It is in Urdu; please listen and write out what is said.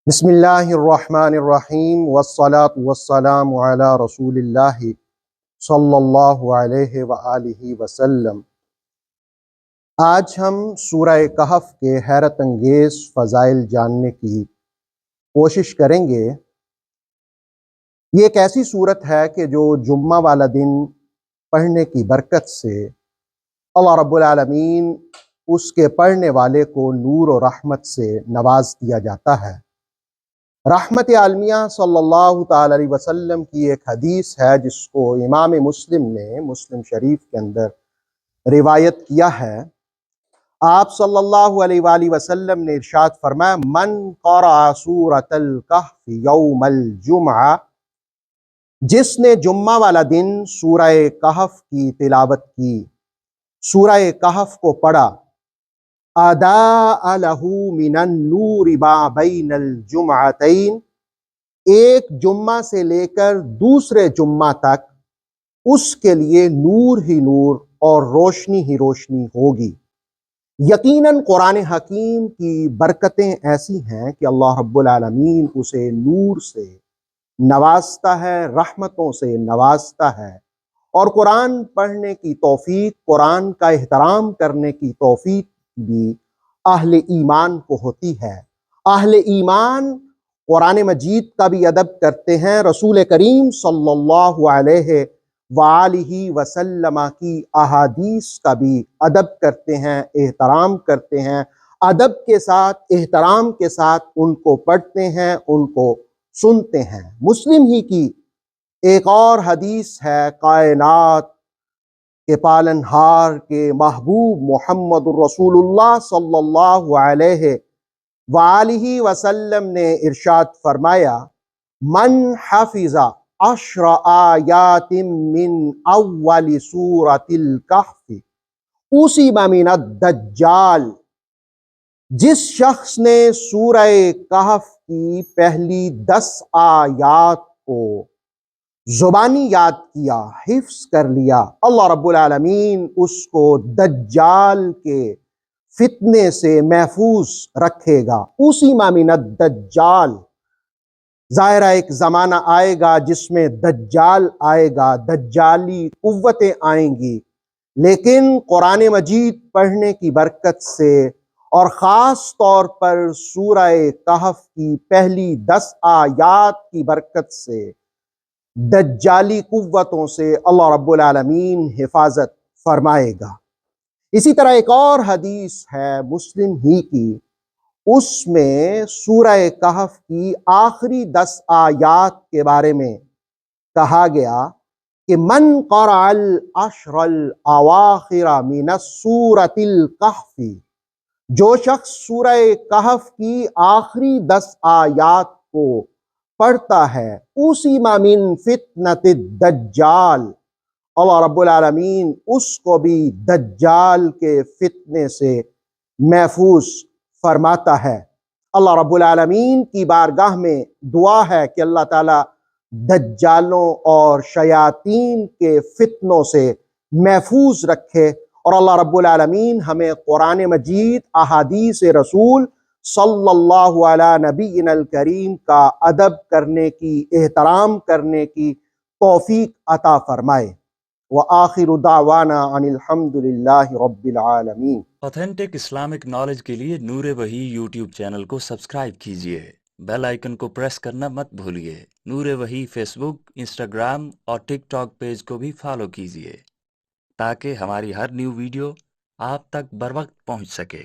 بسم اللہ الرحمن الرحیم والصلاة والسلام علی رسول اللہ صلی اللہ علیہ وآلہ وسلم۔ آج ہم سورہ کہف کے حیرت انگیز فضائل جاننے کی کوشش کریں گے۔ یہ ایک ایسی صورت ہے کہ جو جمعہ والا دن پڑھنے کی برکت سے اللہ رب العالمین اس کے پڑھنے والے کو نور و رحمت سے نواز دیا جاتا ہے۔ رحمت عالمیہ صلی اللہ تعالی علیہ وسلم کی ایک حدیث ہے جس کو امام مسلم نے مسلم شریف کے اندر روایت کیا ہے۔ آپ صلی اللہ علیہ وآلہ وسلم نے ارشاد فرمایا، من قرأ سورۃ الکہف یوم الجمعہ، جس نے جمعہ والا دن سورہ کہف کی تلاوت کی، سورہ کہف کو پڑھا، اضاء لہ من النور ما بین الجمعتین، ایک جمعہ سے لے کر دوسرے جمعہ تک اس کے لیے نور ہی نور اور روشنی ہی روشنی ہوگی۔ یقیناً قرآن حکیم کی برکتیں ایسی ہیں کہ اللہ رب العالمین اسے نور سے نوازتا ہے، رحمتوں سے نوازتا ہے، اور قرآن پڑھنے کی توفیق، قرآن کا احترام کرنے کی توفیق بھی اہل ایمان کو ہوتی ہے۔ اہل ایمان قرآن مجید کا بھی ادب کرتے ہیں، رسول کریم صلی اللہ علیہ وآلہ وسلم کی احادیث کا بھی ادب کرتے ہیں، احترام کرتے ہیں، ادب کے ساتھ، احترام کے ساتھ ان کو پڑھتے ہیں، ان کو سنتے ہیں۔ مسلم ہی کی ایک اور حدیث ہے، کائنات کے پالنہار کے محبوب محمد الرسول اللہ صلی اللہ علیہ وآلہ وسلم نے ارشاد فرمایا، من حفظ 10 آیات من اول سورۃ الکہف اصیب من الدجال، جس شخص نے سورہ کہف کی پہلی 10 آیات کو زبانی یاد کیا، حفظ کر لیا، اللہ رب العالمین اس کو دجال کے فتنے سے محفوظ رکھے گا۔ اصیب من الدجال، ظاہرہ ایک زمانہ آئے گا جس میں دجال آئے گا، دجالی قوتیں آئیں گی، لیکن قرآن مجید پڑھنے کی برکت سے اور خاص طور پر سورہ کہف کی پہلی 10 آیات کی برکت سے دجالی قوتوں سے اللہ رب العالمین حفاظت فرمائے گا۔ اسی طرح ایک اور حدیث ہے مسلم ہی کی، اس میں سورہ کہف کی آخری 10 آیات کے بارے میں کہا گیا کہ من قرأ العشر الاواخر من سورۃ الکہف، جو شخص سورہ کہف کی آخری 10 آیات کو پڑھتا ہے، اصیب من فتنۃ الدجال، اللہ رب العالمین اس کو بھی دجال کے فتنے سے محفوظ فرماتا ہے۔ اللہ رب العالمین کی بارگاہ میں دعا ہے کہ اللہ تعالیٰ دجالوں اور شیاطین کے فتنوں سے محفوظ رکھے، اور اللہ رب العالمین ہمیں قرآن مجید، احادیث رسول صلی اللہ علی نبینا الکریم کا ادب کرنے کی، احترام کرنے کی توفیق عطا فرمائے۔ وآخر دعوانا ان الحمد للہ رب العالمین۔ اوتھینٹک اسلامک نالج کے لیے نور وحی یوٹیوب چینل کو سبسکرائب کیجیے، بیل آئیکن کو پریس کرنا مت بھولیے۔ نور وحی فیس بک، انسٹاگرام اور ٹک ٹاک پیج کو بھی فالو کیجیے تاکہ ہماری ہر نیو ویڈیو آپ تک بروقت پہنچ سکے۔